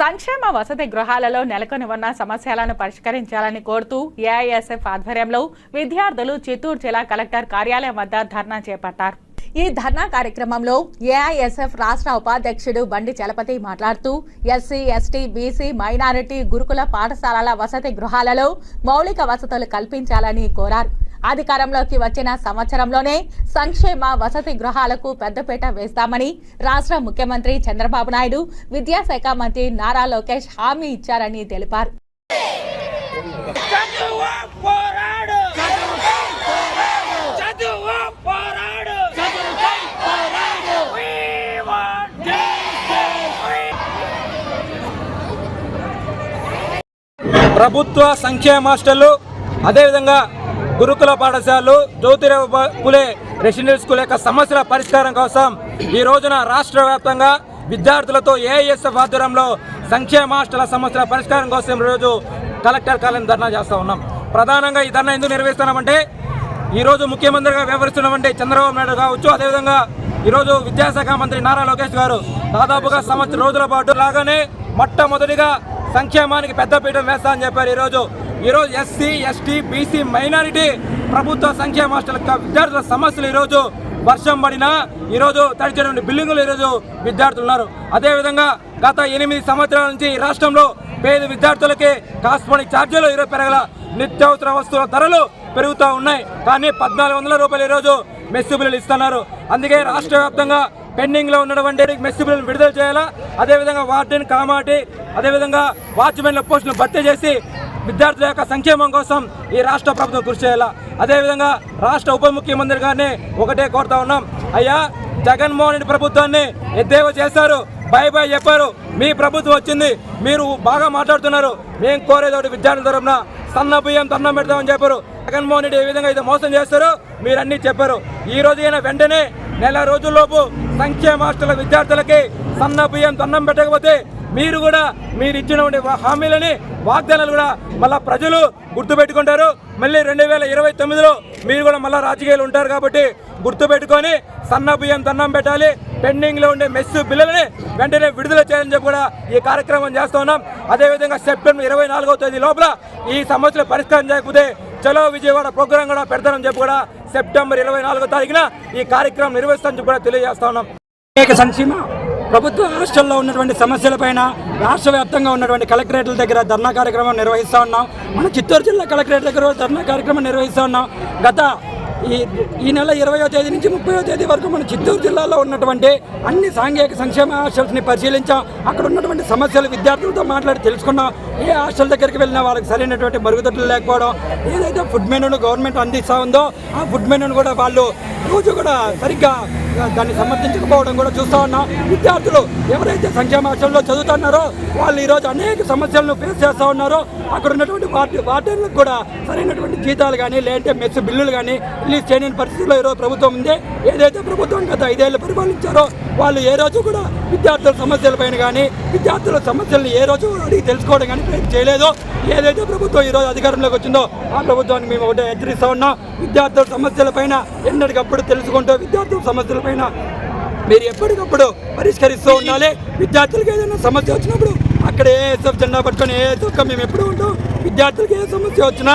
సంక్షేమ వసతి గృహాలలో నెలకొని ఉన్న సమస్యలను పరిష్కరించాలని కోరుతూ ఏఐఎస్ఎఫ్ ఆధ్వర్యంలో విద్యార్థులు చిత్తూరు జిల్లా కలెక్టర్ కార్యాలయం వద్ద ధర్నా చేపట్టారు. ఈ ధర్నా కార్యక్రమంలో ఏఐఎస్ఎఫ్ రాష్ట్ర ఉపాధ్యక్షుడు బండి చలపతి మాట్లాడుతూ ఎస్సీ, ఎస్టీ, బీసీ, మైనారిటీ గురుకుల పాఠశాలల వసతి గృహాలలో మౌలిక వసతులు కల్పించాలని కోరారు. అధికారంలోకి వచ్చిన సంవత్సరంలోనే సంక్షేమ వసతి గృహాలకు పెద్దపీట వేస్తామని రాష్ట్ర ముఖ్యమంత్రి చంద్రబాబు నాయుడు, విద్యాశాఖ మంత్రి నారా లోకేష్ హామీ ఇచ్చారని తెలిపారు. ప్రభుత్వ సంక్షేమ హాస్టళ్లు, అదేవిధంగా గురుకుల పాఠశాలలు, జ్యోతిరావు పులే రెసిడెన్షియల్ స్కూల్ యొక్క సమస్యల పరిష్కారం కోసం ఈ రోజున రాష్ట్ర వ్యాప్తంగా విద్యార్థులతో ఏఐఎస్ఎఫ్ ఆధ్వర్యంలో సంక్షేమ హాస్టళ్ల సమస్యల పరిష్కారం కోసం ఈరోజు కలెక్టర్ కార్యాలయం ధర్నా చేస్తూ ఉన్నాం. ప్రధానంగా ఈ ధర్నా ఎందుకు నిర్వహిస్తున్నామంటే ఈరోజు ముఖ్యమంత్రిగా వ్యవహరిస్తున్నటువంటి చంద్రబాబు నాయుడు కావచ్చు, అదేవిధంగా ఈరోజు విద్యాశాఖ మంత్రి నారా లోకేష్ గారు దాదాపుగా సంవత్సరం రోజుల పాటు లాగానే మొట్టమొదటిగా సంక్షేమానికి పెద్దపీఠం వేస్తా అని చెప్పారు. ఈరోజు ఎస్సీ, ఎస్టీ, బీసీ, మైనారిటీ ప్రభుత్వ సంక్షేమ హాస్టల్ విద్యార్థుల సమస్యలు ఈరోజు వర్షం పడినా ఈరోజు తడిచేటువంటి బిల్డింగులు ఈరోజు విద్యార్థులు ఉన్నారు. అదేవిధంగా గత 8 సంవత్సరాల నుంచి ఈ రాష్ట్రంలో పేద విద్యార్థులకి కాస్మోటిక్ ఛార్జీలు ఈరోజు పెరగల, నిత్యావసర వస్తువుల ధరలు పెరుగుతూ ఉన్నాయి. కానీ 1400 రూపాయలు ఈరోజు మెస్సు బిల్లులు ఇస్తున్నారు. అందుకే రాష్ట్ర వ్యాప్తంగా పెండింగ్లో ఉన్నటువంటి మెస్సు బిల్లులు విడుదల చేయాలా, అదేవిధంగా వార్డెన్, కామాటి, అదేవిధంగా వాచ్మెన్ల పోస్టులను భర్తీ చేసి విద్యార్థుల యొక్క సంక్షేమం కోసం ఈ రాష్ట్ర ప్రభుత్వం కృషి చేయాలా. అదేవిధంగా రాష్ట్ర ఉప ముఖ్యమంత్రి గారిని ఒకటే కోరుతా ఉన్నాం, అయ్యా జగన్మోహన్ రెడ్డి ప్రభుత్వాన్ని ఎద్దేవా చేశారు, బై బై చెప్పారు, మీ ప్రభుత్వం వచ్చింది, మీరు బాగా మాట్లాడుతున్నారు, మేము కోరేదోటి విద్యార్థుల తరఫున సన్న బియ్యం దండం పెడతామని చెప్పారు. జగన్మోహన్ రెడ్డి ఏ విధంగా అయితే మోసం చేస్తారో మీరు అన్నీ చెప్పారు. ఈ రోజైనా వెంటనే నెల రోజుల్లోపు సంక్షేమ హాస్టల్ విద్యార్థులకి సన్న బియ్యం దండం పెట్టకపోతే మీరు కూడా మీరు ఇచ్చినటువంటి హామీలని, వాగ్దానాలు కూడా మళ్ళీ ప్రజలు గుర్తుపెట్టుకుంటారు. మళ్ళీ 2029లో మీరు కూడా మళ్ళీ రాజకీయాలు ఉంటారు కాబట్టి గుర్తుపెట్టుకొని సన్న బియ్యం దండం పెట్టాలి, పెండింగ్లో ఉండే మెస్సు బిల్లులని వెంటనే విడుదల చేయాలని చెప్పి కూడా ఈ కార్యక్రమం చేస్తూ ఉన్నాం. అదేవిధంగా సెప్టెంబర్ 24వ తేదీ లోపల ఈ సమస్యలు పరిష్కారం చేయకపోతే చలో విజయవాడ ప్రోగ్రాం కూడా పెడతానని చెప్పి కూడా సెప్టెంబర్ 24వ తారీఖున ఈ కార్యక్రమం నిర్వహిస్తానని చెప్పి కూడా తెలియజేస్తా ఉన్నాం. అనేక సంక్షేమ ప్రభుత్వ హాస్టల్లో ఉన్నటువంటి సమస్యలపైన రాష్ట్ర వ్యాప్తంగా ఉన్నటువంటి కలెక్టరేట్ల దగ్గర ధర్నా కార్యక్రమం నిర్వహిస్తూ ఉన్నాం. మన చిత్తూరు జిల్లా కలెక్టరేట్ దగ్గర ధర్నా కార్యక్రమం నిర్వహిస్తూ ఉన్నాం. ఈ నెల 20వ తేదీ నుంచి 30వ తేదీ వరకు మన చిత్తూరు జిల్లాలో ఉన్నటువంటి అన్ని సాంఘిక సంక్షేమ హాస్టల్స్ని పరిశీలించాం. అక్కడ ఉన్నటువంటి సమస్యలు విద్యార్థులతో మాట్లాడి తెలుసుకున్నాం. ఏ హాస్టల్ దగ్గరికి వెళ్ళినా వాళ్ళకి సరైనటువంటి మరుగుదొడ్లు లేకపోవడం, ఏదైతే ఫుడ్ మెనూను గవర్నమెంట్ అందిస్తూ ఉందో ఆ ఫుడ్ మెనూను కూడా వాళ్ళు రోజు కూడా సరిగ్గా దాన్ని సమర్థించకపోవడం కూడా చూస్తూ ఉన్నాం. విద్యార్థులు ఎవరైతే సంక్షేమ హాస్టల్లో చదువుతున్నారో వాళ్ళు ఈరోజు అనేక సమస్యలను ఫేస్ చేస్తూ ఉన్నారో అక్కడ ఉన్నటువంటి వార్డెన్లకు కూడా సరైనటువంటి జీతాలు కానీ లేదంటే మెస్ బిల్లులు కానీ రిలీజ్ చేయని పరిస్థితుల్లో ఈరోజు ప్రభుత్వం ఉంది. ఏదైతే ప్రభుత్వం గత 5 ఏళ్ళు పరిపాలించారో వాళ్ళు ఏ రోజు కూడా విద్యార్థుల సమస్యలపైన కానీ విద్యార్థుల సమస్యలను ఏ రోజు అడిగి తెలుసుకోవడం కానీ ప్రయత్నం చేయలేదు. ఏదైతే ప్రభుత్వం ఈరోజు అధికారంలోకి వచ్చిందో ఆ ప్రభుత్వానికి మేము ఒకటే హెచ్చరిస్తూ ఉన్నాం. విద్యార్థుల సమస్యలపైన ఎన్నటికప్పుడు తెలుసుకుంటూ విద్యార్థుల సమస్యలపైన మీరు ఎప్పటికప్పుడు పరిష్కరిస్తూ ఉండాలి. విద్యార్థులకు ఏదైనా సమస్య వచ్చినప్పుడు అక్కడ ఏఎస్ఎఫ్ జెండా పట్టుకొని ఏఎస్ఎఫ్గా మేము ఎప్పుడు ఉంటాం. విద్యార్థులకు ఏ సమస్య వచ్చినా